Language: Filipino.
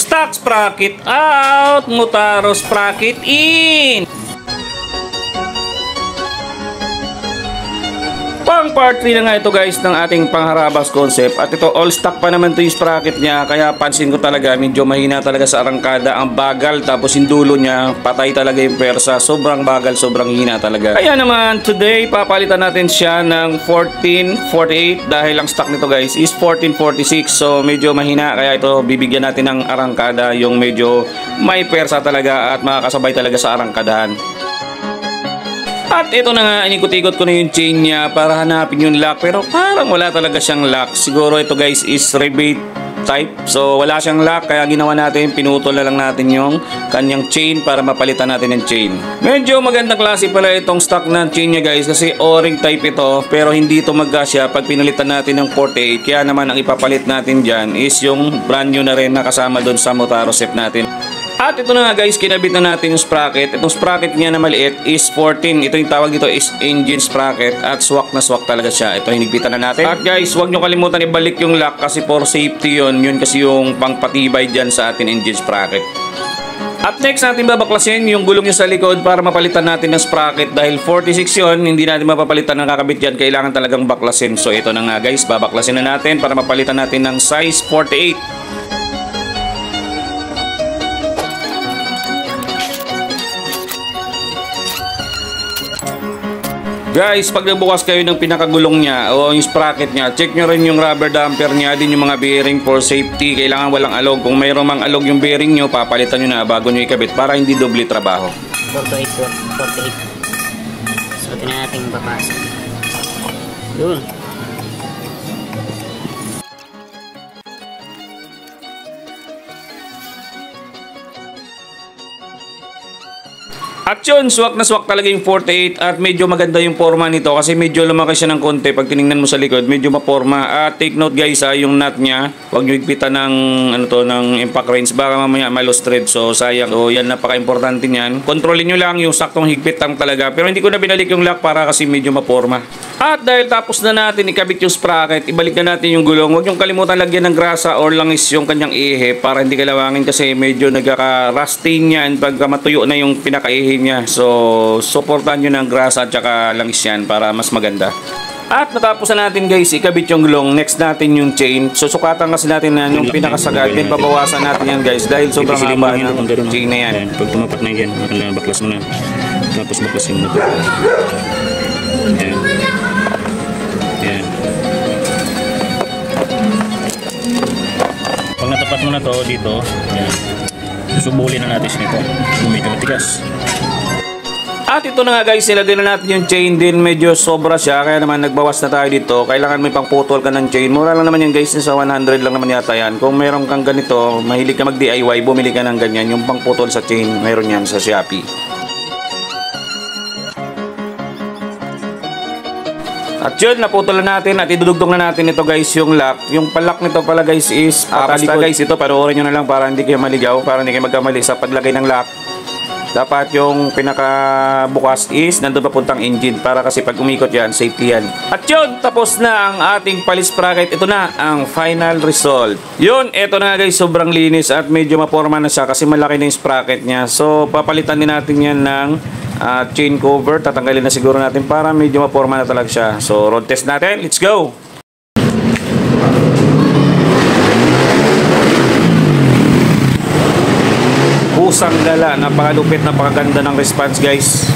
Stock sprocket out, Motaro sprocket in. Pang part 3 na nga ito guys ng ating pangharabas concept. At ito all stock pa naman ito yung sprocket niya. Kaya pansin ko talaga medyo mahina talaga sa arangkada. Ang bagal, tapos yung dulo niya patay talaga yung persa. Sobrang bagal, sobrang hina talaga. Kaya naman today papalitan natin siya ng 1448. Dahil ang stock nito guys is 1446. So medyo mahina, kaya ito bibigyan natin ng arangkada. Yung medyo may persa talaga at makakasabay talaga sa arangkadahan. At ito na nga, inikot-ikot ko na yung chain niya para hanapin yung lock. Pero parang wala talaga siyang lock. Siguro ito guys is rebate type. So wala siyang lock, kaya ginawa natin, pinutol na lang natin yung kanyang chain para mapalitan natin yung chain. Medyo magandang klase pala itong stock na chain niya guys, kasi O-ring type ito. Pero hindi ito magkasya pag pinalitan natin ng 48. Kaya naman ang ipapalit natin dyan is yung brand new na rin na kasama doon sa Motaro set natin. At ito na nga guys, kinabit na natin yung sprocket. Itong sprocket niya na maliit is 14. Ito yung tawag dito is engine sprocket. At swak na swak talaga siya. Ito hinigpitan na natin. At guys, huwag nyo kalimutan ibalik yung lock kasi for safety yun. Yun kasi yung pangpatibay dyan sa atin engine sprocket. At next natin babaklasin yung gulong niya sa likod para mapalitan natin ng sprocket. Dahil 46 yun, hindi natin mapapalitan ng kakabit dyan. Kailangan talagang baklasin. So ito na nga guys, babaklasin na natin para mapalitan natin ng size 48. Guys, pag nagbukas kayo ng pinakagulong niya o yung sprocket niya, check nyo rin yung rubber damper niya, din yung mga bearing for safety. Kailangan walang alog. Kung mayroong mang alog yung bearing nyo, papalitan nyo na bago nyo ikabit para hindi doble trabaho. 48. So, tingnan natin babasa. Yun. At yun, swak na swak talaga yung 48 at medyo maganda yung forma nito kasi medyo lumaki siya ng konti. Pag tiningnan mo sa likod, medyo maporma. At take note guys, yung nut niya, huwag nyo higpitan ng, ng impact range. Baka mamaya malos thread. So sayang. So yan, napaka-importante niyan. Kontrolin nyo lang yung saktong higpit lang talaga. Pero hindi ko na binalik yung lock para kasi medyo maporma. At dahil tapos na natin ikabit yung sprocket, ibalik na natin yung gulong. Huwag nyo kalimutan lagyan ng grasa or langis yung kanyang ihe para hindi kalawangin kasi medyo nagkaka-rusting yan pagka matuyo na yung pinaka-ihe niya. So, supportan nyo ng grasa at saka langis yan para mas maganda. At natapos na natin guys, ikabit yung gulong. Next natin yung chain. Susukatan kasi natin na yung pinakasagad. Then babawasan natin yan guys dahil sobrang haba ng chain na yan. Pag tumapat na yan, baklas mo na. Tapos baklasin mo na ito. Yan. Yan. Pag natapat mo na to dito, yan. Susubulin na natin nito. Medyo matigas. At ito na nga guys, nilagay na natin yung chain din. Medyo sobra siya, kaya naman nagbawas na tayo dito. Kailangan may pangputol ka ng chain. Mura lang naman yan guys, sa 100 lang naman yata yan. Kung meron kang ganito, mahilig ka mag DIY, bumili ka ng ganyan. Yung pangputol sa chain, meron yan sa Shopee. At yun, naputol na natin at idudugtong na natin ito guys yung lock. Yung palak nito pala guys is basta guys ito, panoorin nyo na lang para hindi kayo maligaw, para hindi kayo magkamali sa paglagay ng lock. Dapat yung pinakabukas is nandun papuntang engine para kasi pag umikot yan, safety yan. At yun, tapos na ang ating palis sprocket. Ito na ang final result. Yun, ito na guys, sobrang linis at medyo maporma na siya kasi malaki na yung sprocket niya. So, papalitan din natin yan ng chain cover. Tatanggalin na siguro natin para medyo maporma na talaga siya. So, road test natin. Let's go! Pusang gala, napakalupit, napakaganda ng response guys.